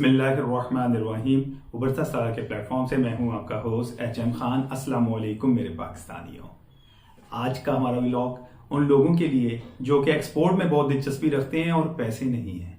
बिस्मिल्लाहिर्रहमानिर्रहीम। उबरता सारा के प्लेटफॉर्म से मैं हूं आपका होस्ट HM खान। अस्सलाम वालेकुम मेरे पाकिस्तानियों। आज का हमारा व्लॉग उन लोगों के लिए जो कि एक्सपोर्ट में बहुत दिलचस्पी रखते हैं और पैसे नहीं है,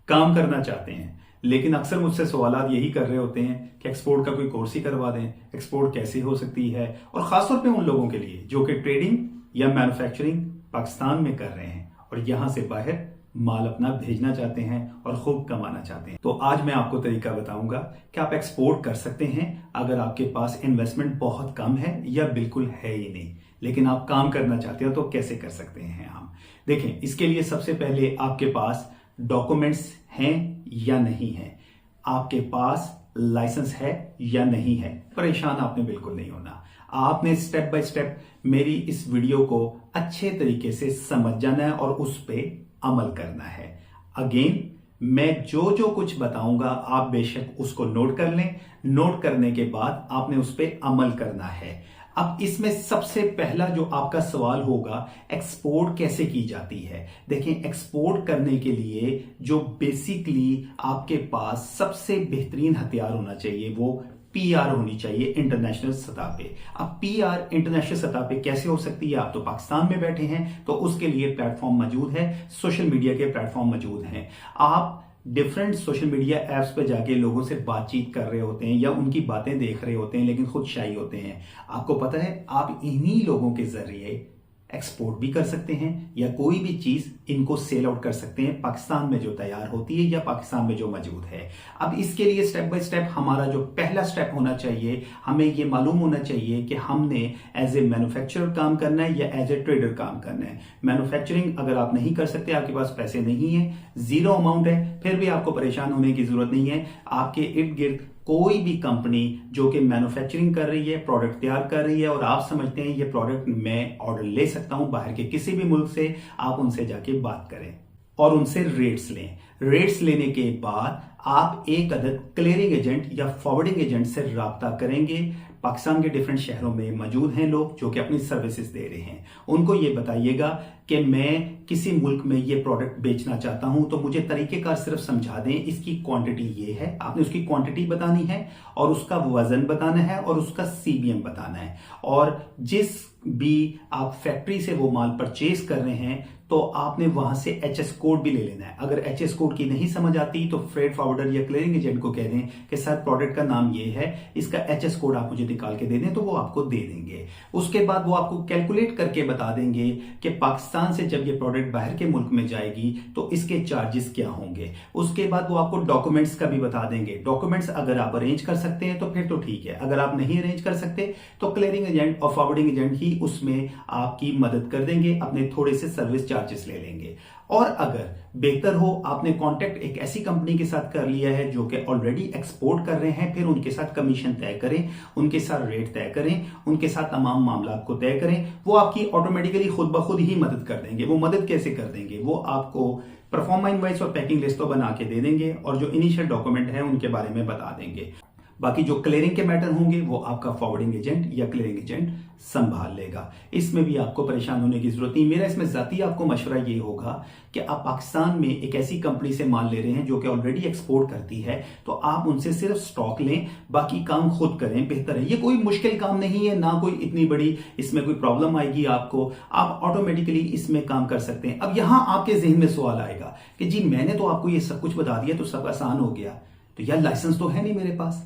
काम करना चाहते हैं, लेकिन अक्सर मुझसे सवाल यही कर रहे होते हैं कि एक्सपोर्ट का कोई कोर्स ही करवा दें, एक्सपोर्ट कैसे हो सकती है। और खासतौर पे उन लोगों के लिए जो कि ट्रेडिंग या मैन्युफैक्चरिंग पाकिस्तान में कर रहे हैं और यहां से बाहर माल अपना भेजना चाहते हैं और खूब कमाना चाहते हैं। तो आज मैं आपको तरीका बताऊंगा कि आप एक्सपोर्ट कर सकते हैं अगर आपके पास इन्वेस्टमेंट बहुत कम है या बिल्कुल है ही नहीं, लेकिन आप काम करना चाहते हो तो कैसे कर सकते हैं हम। देखें, इसके लिए सबसे पहले आपके पास डॉक्यूमेंट्स हैं या नहीं है, आपके पास लाइसेंस है या नहीं है। परेशान आपने बिल्कुल नहीं होना, आपने स्टेप बाय स्टेप मेरी इस वीडियो को अच्छे तरीके से समझ जाना है और उस पर अमल करना है। अगेन, मैं जो जो कुछ बताऊंगा आप बेशक उसको नोट कर लें। नोट करने के बाद आपने उस पर अमल करना है। अब इसमें सबसे पहला जो आपका सवाल होगा, एक्सपोर्ट कैसे की जाती है। देखें, एक्सपोर्ट करने के लिए जो बेसिकली आपके पास सबसे बेहतरीन हथियार होना चाहिए वो PR होनी चाहिए इंटरनेशनल सतह पे। अब PR इंटरनेशनल सतह पे कैसे हो सकती है? आप तो पाकिस्तान में बैठे हैं तो उसके लिए प्लेटफॉर्म मौजूद है, सोशल मीडिया के प्लेटफॉर्म मौजूद हैं। आप डिफरेंट सोशल मीडिया एप्स पे जाके लोगों से बातचीत कर रहे होते हैं या उनकी बातें देख रहे होते हैं, लेकिन खुद शाई होते हैं। आपको पता है, आप इन्हीं लोगों के जरिए एक्सपोर्ट भी कर सकते हैं या कोई भी चीज इनको सेल आउट कर सकते हैं पाकिस्तान में जो तैयार होती है या पाकिस्तान में जो मौजूद है। अब इसके लिए स्टेप बाय स्टेप हमारा जो पहला स्टेप होना चाहिए, हमें ये मालूम होना चाहिए कि हमने एज ए मैन्युफैक्चरर काम करना है या एज ए ट्रेडर काम करना है। मैन्युफैक्चरिंग अगर आप नहीं कर सकते, आपके पास पैसे नहीं है, जीरो अमाउंट है, फिर भी आपको परेशान होने की जरूरत नहीं है। आपके इर्द गिर्द कोई भी कंपनी जो कि मैन्युफैक्चरिंग कर रही है, प्रोडक्ट तैयार कर रही है और आप समझते हैं ये प्रोडक्ट मैं ऑर्डर ले सकता हूं बाहर के किसी भी मुल्क से, आप उनसे जाके बात करें और उनसे रेट्स लें। रेट्स लेने के बाद आप एक अदद क्लियरिंग एजेंट या फॉरवर्डिंग एजेंट से राब्ता करेंगे। पाकिस्तान के डिफरेंट शहरों में मौजूद हैं लोग जो कि अपनी सर्विसेज दे रहे हैं। उनको ये बताइएगा कि मैं किसी मुल्क में ये प्रोडक्ट बेचना चाहता हूं, तो मुझे तरीकेकार सिर्फ समझा दें। इसकी क्वांटिटी ये है, आपने उसकी क्वांटिटी बतानी है और उसका वजन बताना है और उसका CBM बताना है। और जिस भी आप फैक्ट्री से वो माल परचेज कर रहे हैं तो आपने वहां से HS कोड भी ले लेना है। अगर HS कोड की नहीं समझ आती तो फ्रेट फॉरवर्डर या क्लियरिंग एजेंट को कह दें कि सर प्रोडक्ट का नाम ये है, इसका HS कोड आप मुझे निकाल के दे दें, तो वो आपको दे देंगे। उसके बाद वो आपको कैलकुलेट करके बता देंगे कि पाकिस्तान से जब ये प्रोडक्ट बाहर के मुल्क में जाएगी तो इसके चार्जेस क्या होंगे। उसके बाद वो आपको डॉक्यूमेंट्स का भी बता देंगे। डॉक्यूमेंट्स अगर आप अरेंज कर सकते हैं तो फिर तो ठीक है, अगर आप नहीं अरेंज कर सकते तो क्लियरिंग एजेंट और फॉरवर्डिंग एजेंट ही उसमें आपकी मदद कर देंगे, अपने थोड़े से सर्विस चार्जेस ले लेंगे। और अगर बेहतर हो, आपने कांटेक्ट एक ऐसी कंपनी के साथ कर लिया है जो कि ऑलरेडी एक्सपोर्ट कर रहे हैं, फिर उनके साथ कमीशन तय करें, उनके साथ रेट तय करें, उनके साथ तमाम मामला को तय करें। वो आपकी ऑटोमेटिकली खुद ब खुद ही मदद कर देंगे। वो मदद कैसे कर देंगे? वो आपको परफॉर्मा इनवॉइस और पैकिंग लिस्ट तो बना के दे देंगे और जो इनिशियल डॉक्यूमेंट है उनके बारे में बता देंगे। बाकी जो क्लियरिंग के मैटर होंगे वो आपका फॉरवर्डिंग एजेंट या क्लियरिंग एजेंट संभाल लेगा। इसमें भी आपको परेशान होने की जरूरत नहीं। मेरा इसमें जाती आपको मशवरा ये होगा कि आप पाकिस्तान में एक ऐसी कंपनी से माल ले रहे हैं जो कि ऑलरेडी एक्सपोर्ट करती है, तो आप उनसे सिर्फ स्टॉक लें, बाकी काम खुद करें, बेहतर है। ये कोई मुश्किल काम नहीं है, ना कोई इतनी बड़ी इसमें कोई प्रॉब्लम आएगी आपको, आप ऑटोमेटिकली इसमें काम कर सकते हैं। अब यहां आपके जहन में सवाल आएगा कि जी मैंने तो आपको ये सब कुछ बता दिया तो सब आसान हो गया, तो यार लाइसेंस तो है नहीं मेरे पास।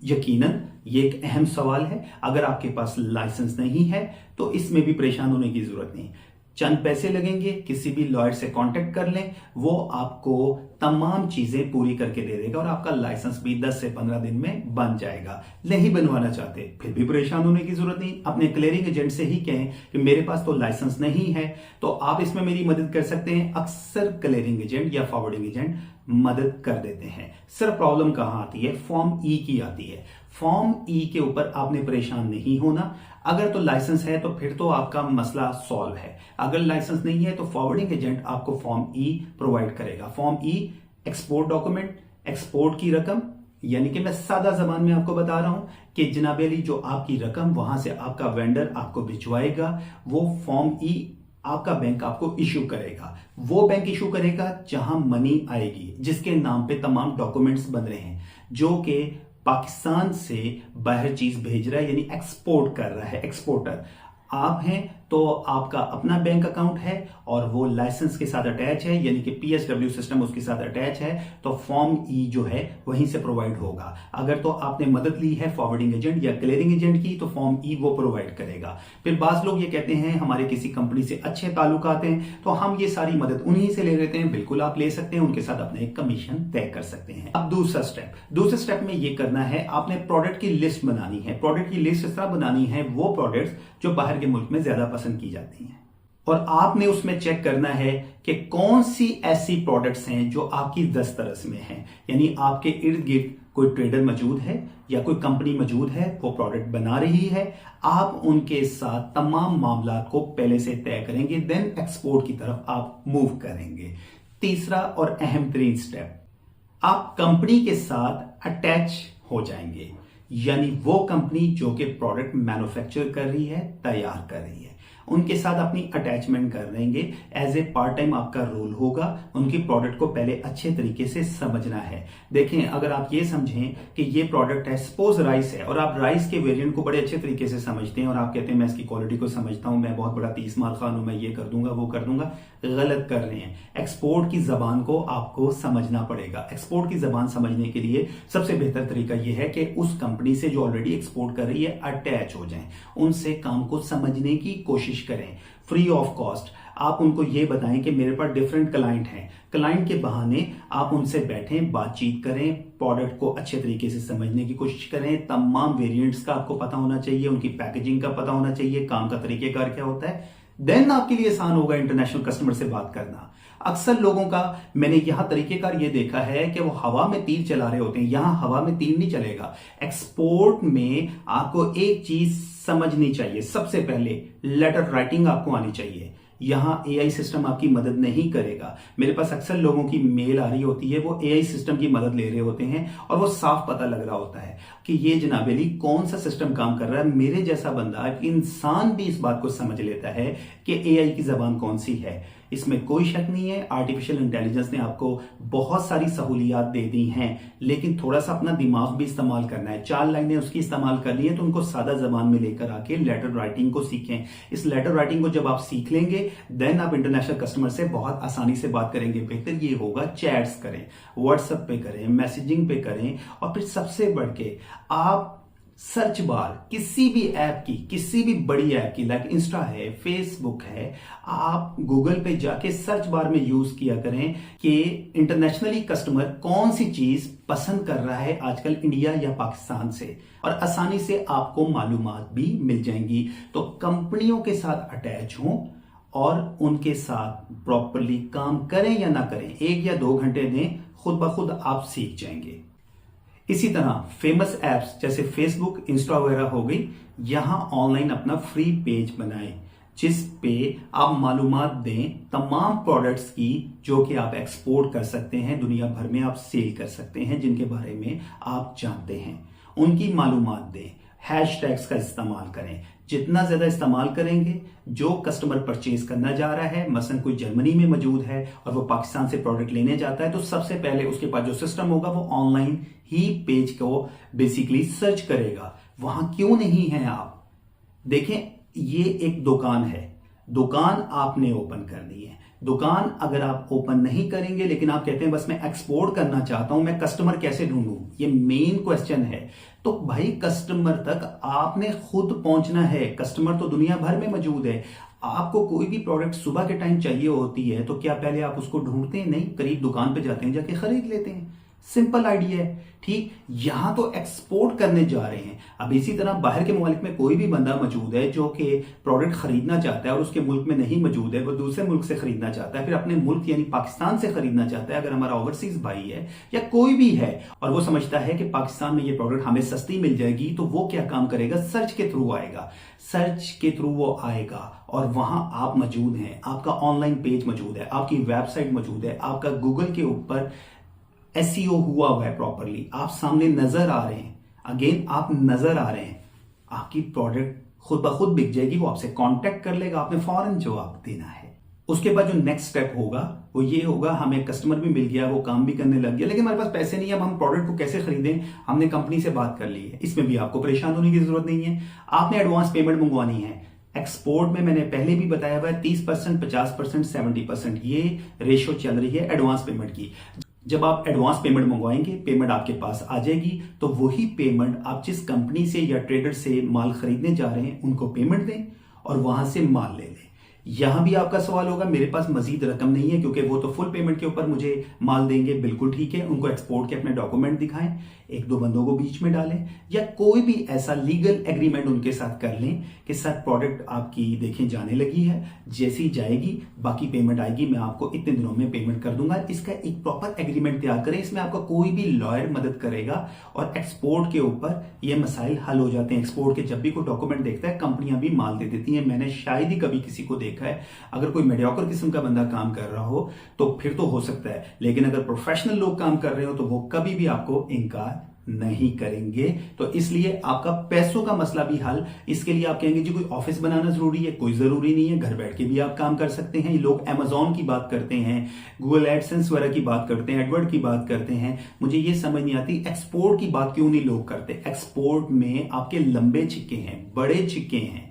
यकीनन ये एक अहम सवाल है। अगर आपके पास लाइसेंस नहीं है तो इसमें भी परेशान होने की जरूरत नहीं। चंद पैसे लगेंगे, किसी भी लॉयर से कांटेक्ट कर लें, वो आपको तमाम चीजें पूरी करके दे देगा और आपका लाइसेंस भी 10 से 15 दिन में बन जाएगा। नहीं बनवाना चाहते फिर भी परेशान होने की जरूरत नहीं। अपने क्लियरिंग एजेंट से ही कहें कि मेरे पास तो लाइसेंस नहीं है, तो आप इसमें मेरी मदद कर सकते हैं। अक्सर क्लियरिंग एजेंट या फॉरवर्डिंग एजेंट मदद कर देते हैं। सिर्फ प्रॉब्लम कहां आती है? फॉर्म E की आती है। फॉर्म E के ऊपर आपने परेशान नहीं होना। अगर तो लाइसेंस है तो फिर तो आपका मसला सॉल्व है। अगर लाइसेंस नहीं है तो फॉरवर्डिंग एजेंट आपको फॉर्म E प्रोवाइड करेगा। Form E export document, export की रकम, यानी कि मैं सादा जबान में आपको बता रहा हूं कि जनाब अली जो आपकी रकम वहां से आपका वेंडर आपको भिजवाएगा, वो फॉर्म E आपका बैंक आपको इशू करेगा। वो बैंक इशू करेगा जहां मनी आएगी, जिसके नाम पे तमाम डॉक्यूमेंट्स बन रहे हैं, जो कि पाकिस्तान से बाहर चीज भेज रहा है, यानी एक्सपोर्ट कर रहा है। एक्सपोर्टर आप हैं तो आपका अपना बैंक अकाउंट है और वो लाइसेंस के साथ अटैच है, यानी कि पीएसडब्ल्यू सिस्टम उसके साथ अटैच है, तो फॉर्म ई जो है वहीं से प्रोवाइड होगा। अगर तो आपने मदद ली है फॉरवर्डिंग एजेंट या क्लियरिंग एजेंट की, तो फॉर्म ई वो प्रोवाइड करेगा। फिर बाज लोग ये कहते हैं हमारे किसी कंपनी से अच्छे ताल्लुकात हैं तो हम ये सारी मदद उन्हीं से ले लेते हैं। बिल्कुल आप ले सकते हैं, उनके साथ अपने एक कमीशन तय कर सकते हैं। अब दूसरे स्टेप में ये करना है, आपने प्रोडक्ट की लिस्ट बनानी है। प्रोडक्ट की लिस्ट इस तरह बनानी है, वो प्रोडक्ट्स जो बाहर के मुल्क में ज्यादा पसंद की जाती हैं, और आपने उसमें चेक करना है कि कौन सी ऐसी प्रोडक्ट्स हैं जो आपकी दस्तरस में हैं, यानी आपके इर्द गिर्द कोई ट्रेडर मौजूद है या कोई कंपनी मौजूद है वो प्रोडक्ट बना रही है। आप उनके साथ तमाम मामला को पहले से तय करेंगे, देन एक्सपोर्ट की तरफ आप मूव करेंगे। तीसरा और अहम तरीन स्टेप, आप कंपनी के साथ अटैच हो जाएंगे, यानी वो कंपनी जो कि प्रोडक्ट मैन्युफैक्चर कर रही है, तैयार कर रही है, उनके साथ अपनी अटैचमेंट कर लेंगे। एज ए पार्ट टाइम आपका रोल होगा उनकी प्रोडक्ट को पहले अच्छे तरीके से समझना है। देखें, अगर आप ये समझें कि ये प्रोडक्ट है, सपोज राइस है, और आप राइस के वेरिएंट को बड़े अच्छे तरीके से समझते हैं और आप कहते हैं मैं इसकी क्वालिटी को समझता हूं, मैं बहुत बड़ा 30 माल खान हूं, मैं ये कर दूंगा वो कर दूंगा, गलत कर रहे हैं। एक्सपोर्ट की जबान को आपको समझना पड़ेगा। एक्सपोर्ट की जबान समझने के लिए सबसे बेहतर तरीका यह है कि उस कंपनी से जो ऑलरेडी एक्सपोर्ट कर रही है अटैच हो जाएं, उनसे काम को समझने की कोशिश करें फ्री ऑफ कॉस्ट। आप उनको ये बताएं कि मेरे पास डिफरेंट क्लाइंट हैं, क्लाइंट के बहाने आप उनसे बैठें, बातचीत करें, प्रोडक्ट को अच्छे तरीके से समझने की कोशिश करें। तमाम वेरिएंट्स का आपको पता होना चाहिए, उनकी पैकेजिंग का पता होना चाहिए, काम का तरीकेकार क्या होता है। देन आपके लिए आसान होगा इंटरनेशनल कस्टमर से बात करना। अक्सर लोगों का मैंने यहां तरीकेकार ये देखा है कि वो हवा में तीर चला रहे होते हैं। यहां हवा में तीर नहीं चलेगा। एक्सपोर्ट में आपको एक चीज समझनी चाहिए, सबसे पहले लेटर राइटिंग आपको आनी चाहिए। यहां एआई सिस्टम आपकी मदद नहीं करेगा। मेरे पास अक्सर लोगों की मेल आ रही होती है, वो एआई सिस्टम की मदद ले रहे होते हैं और वो साफ पता लग रहा होता है कि ये जनाब अली कौन सा सिस्टम काम कर रहा है। मेरे जैसा बंदा, इंसान भी इस बात को समझ लेता है कि एआई की जबान कौन सी है। इसमें कोई शक नहीं है, आर्टिफिशियल इंटेलिजेंस ने आपको बहुत सारी सहूलियात दे दी हैं, लेकिन थोड़ा सा अपना दिमाग भी इस्तेमाल करना है। 4 लाइनें उसकी इस्तेमाल करनी है तो उनको सादा जबान में लेकर आके लेटर राइटिंग को सीखें। इस लेटर राइटिंग को जब आप सीख लेंगे, देन आप इंटरनेशनल कस्टमर से बहुत आसानी से बात करेंगे। बेहतर ये होगा चैट्स करें, व्हाट्सएप पे करें, मैसेजिंग पे करें, और फिर सबसे बढ़ के आप सर्च बार किसी भी ऐप की, किसी भी बड़ी ऐप की, लाइक इंस्टा है, फेसबुक है, आप गूगल पे जाके सर्च बार में यूज किया करें कि इंटरनेशनली कस्टमर कौन सी चीज पसंद कर रहा है आजकल इंडिया या पाकिस्तान से, और आसानी से आपको मालूमात भी मिल जाएंगी। तो कंपनियों के साथ अटैच हों और उनके साथ प्रॉपरली काम करें या ना करें, 1 या 2 घंटे दें, खुद ब खुद आप सीख जाएंगे। इसी तरह फेमस एप्स जैसे फेसबुक, इंस्टा वगैरह हो गई, यहां ऑनलाइन अपना फ्री पेज बनाएं जिस पे आप मालूमात दें तमाम प्रोडक्ट्स की जो कि आप एक्सपोर्ट कर सकते हैं, दुनिया भर में आप सेल कर सकते हैं, जिनके बारे में आप जानते हैं, उनकी मालूमात दें। हैशटैग्स का इस्तेमाल करें। जितना ज्यादा इस्तेमाल करेंगे, जो कस्टमर परचेज करना जा रहा है, मसलन कोई जर्मनी में मौजूद है और वो पाकिस्तान से प्रोडक्ट लेने जाता है, तो सबसे पहले उसके पास जो सिस्टम होगा वो ऑनलाइन ही पेज को बेसिकली सर्च करेगा। वहां क्यों नहीं है आप? देखें, ये एक दुकान है, दुकान आपने ओपन करनी है। दुकान अगर आप ओपन नहीं करेंगे, लेकिन आप कहते हैं बस मैं एक्सपोर्ट करना चाहता हूं, मैं कस्टमर कैसे ढूंढूं, ये मेन क्वेश्चन है। तो भाई कस्टमर तक आपने खुद पहुंचना है। कस्टमर तो दुनिया भर में मौजूद है। आपको कोई भी प्रोडक्ट सुबह के टाइम चाहिए होती है तो क्या पहले आप उसको ढूंढते हैं? नहीं, करीब दुकान पे जाते हैं, जाके खरीद लेते हैं। सिंपल आइडिया है। ठीक, यहां तो एक्सपोर्ट करने जा रहे हैं। अब इसी तरह बाहर के मुल्क में कोई भी बंदा मौजूद है जो कि प्रोडक्ट खरीदना चाहता है और उसके मुल्क में नहीं मौजूद है, वो दूसरे मुल्क से खरीदना चाहता है, फिर अपने मुल्क यानी पाकिस्तान से खरीदना चाहता है। अगर हमारा ओवरसीज भाई है या कोई भी है और वो समझता है कि पाकिस्तान में ये प्रोडक्ट हमें सस्ती मिल जाएगी, तो वो क्या काम करेगा? सर्च के थ्रू आएगा। सर्च के थ्रू वो आएगा और वहां आप मौजूद हैं, आपका ऑनलाइन पेज मौजूद है, आपकी वेबसाइट मौजूद है, आपका गूगल के ऊपर एसईओ हुआ है प्रॉपरली, आप सामने नजर आ रहे हैं। अगेन आप नजर आ रहे हैं, आपकी प्रोडक्ट खुद ब खुद बिक जाएगी, वो आपसे कांटेक्ट कर लेगा, आपने फौरन जवाब देना है। उसके बाद जो नेक्स्ट स्टेप होगा वो ये होगा, हमें कस्टमर भी मिल गया, वो काम भी करने लग गया, लेकिन हमारे पास पैसे नहीं है, अब हम प्रोडक्ट को कैसे खरीदें। हमने कंपनी से बात कर ली है, इसमें भी आपको परेशान होने की जरूरत नहीं है। आपने एडवांस पेमेंट मंगवानी है। एक्सपोर्ट में मैंने पहले भी बताया हुआ है 30%, 50%, 70% ये रेशियो चल रही है एडवांस पेमेंट की। जब आप एडवांस पेमेंट मंगवाएंगे, पेमेंट आपके पास आ जाएगी, तो वही पेमेंट आप जिस कंपनी से या ट्रेडर से माल खरीदने जा रहे हैं उनको पेमेंट दें और वहां से माल ले लें। यहां भी आपका सवाल होगा, मेरे पास मजीद रकम नहीं है, क्योंकि वो तो फुल पेमेंट के ऊपर मुझे माल देंगे। बिल्कुल ठीक है, उनको एक्सपोर्ट के अपने डॉक्यूमेंट दिखाएं, एक दो बंदों को बीच में डालें, या कोई भी ऐसा लीगल एग्रीमेंट उनके साथ कर लें कि सर प्रोडक्ट आपकी देखें जाने लगी है, जैसी जाएगी बाकी पेमेंट आएगी, मैं आपको इतने दिनों में पेमेंट कर दूंगा। इसका एक प्रॉपर एग्रीमेंट तैयार करें, इसमें आपका कोई भी लॉयर मदद करेगा और एक्सपोर्ट के ऊपर ये मसाइल हल हो जाते हैं। एक्सपोर्ट के जब भी कोई डॉक्यूमेंट देखता है, कंपनियां भी माल दे देती हैं। मैंने शायद ही कभी किसी को देखा है, अगर कोई मीडियोकर किस्म का बंदा काम कर रहा हो तो फिर तो हो सकता है, लेकिन अगर प्रोफेशनल लोग काम कर रहे हो तो वो कभी भी आपको इनकार नहीं करेंगे। तो इसलिए आपका पैसों का मसला भी हल। इसके लिए आप कहेंगे जी कोई ऑफिस बनाना जरूरी है, कोई जरूरी नहीं है, घर बैठ के भी आप काम कर सकते हैं। लोग अमेजॉन की बात करते हैं, गूगल एडसेंस वगैरह की बात करते हैं, एडवर्ड की बात करते हैं, मुझे ये समझ नहीं आती एक्सपोर्ट की बात क्यों नहीं लोग करते। एक्सपोर्ट में आपके लंबे छिक्के हैं, बड़े छिक्के हैं,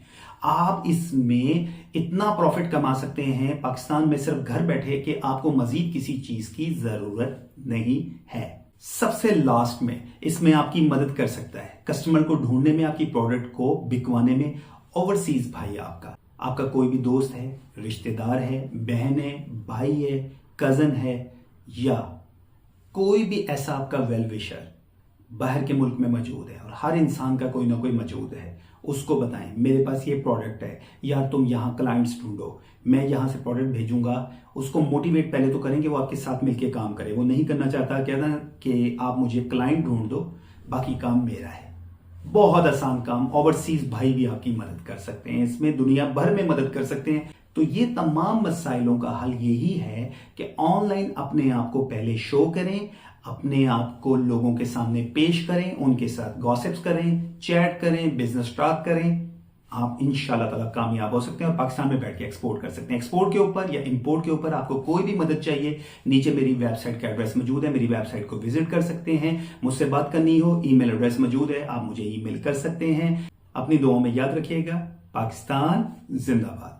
आप इसमें इतना प्रॉफिट कमा सकते हैं पाकिस्तान में सिर्फ घर बैठे कि आपको मजीद किसी चीज की जरूरत नहीं है। सबसे लास्ट में इसमें आपकी मदद कर सकता है कस्टमर को ढूंढने में, आपकी प्रोडक्ट को बिकवाने में, ओवरसीज भाई। आपका कोई भी दोस्त है, रिश्तेदार है, बहन है, भाई है, कजन है, या कोई भी ऐसा आपका वेल विशर बाहर के मुल्क में मौजूद है, और हर इंसान का कोई ना कोई मौजूद है, उसको बताएं मेरे पास ये प्रोडक्ट है, यार तुम यहां क्लाइंट्स ढूंढो, मैं यहां से प्रोडक्ट भेजूंगा। उसको मोटिवेट पहले तो करेंगे, वो आपके साथ मिलकर काम करे। वो नहीं करना चाहता, कहता कि आप मुझे क्लाइंट ढूंढ दो, बाकी काम मेरा है। बहुत आसान काम। ओवरसीज भाई भी आपकी मदद कर सकते हैं इसमें, दुनिया भर में मदद कर सकते हैं। तो ये तमाम मसाइलों का हल यही है कि ऑनलाइन अपने आप को पहले शो करें, अपने आप को लोगों के सामने पेश करें, उनके साथ गॉसिप्स करें, चैट करें, बिजनेस स्टार्ट करें। आप इंशाल्लाह ताला कामयाब हो सकते हैं और पाकिस्तान में बैठ के एक्सपोर्ट कर सकते हैं। एक्सपोर्ट के ऊपर या इंपोर्ट के ऊपर आपको कोई भी मदद चाहिए, नीचे मेरी वेबसाइट का एड्रेस मौजूद है, मेरी वेबसाइट को विजिट कर सकते हैं। मुझसे बात करनी हो, ईमेल एड्रेस मौजूद है, आप मुझे ईमेल कर सकते हैं। अपनी दुआओं में याद रखिएगा। पाकिस्तान जिंदाबाद।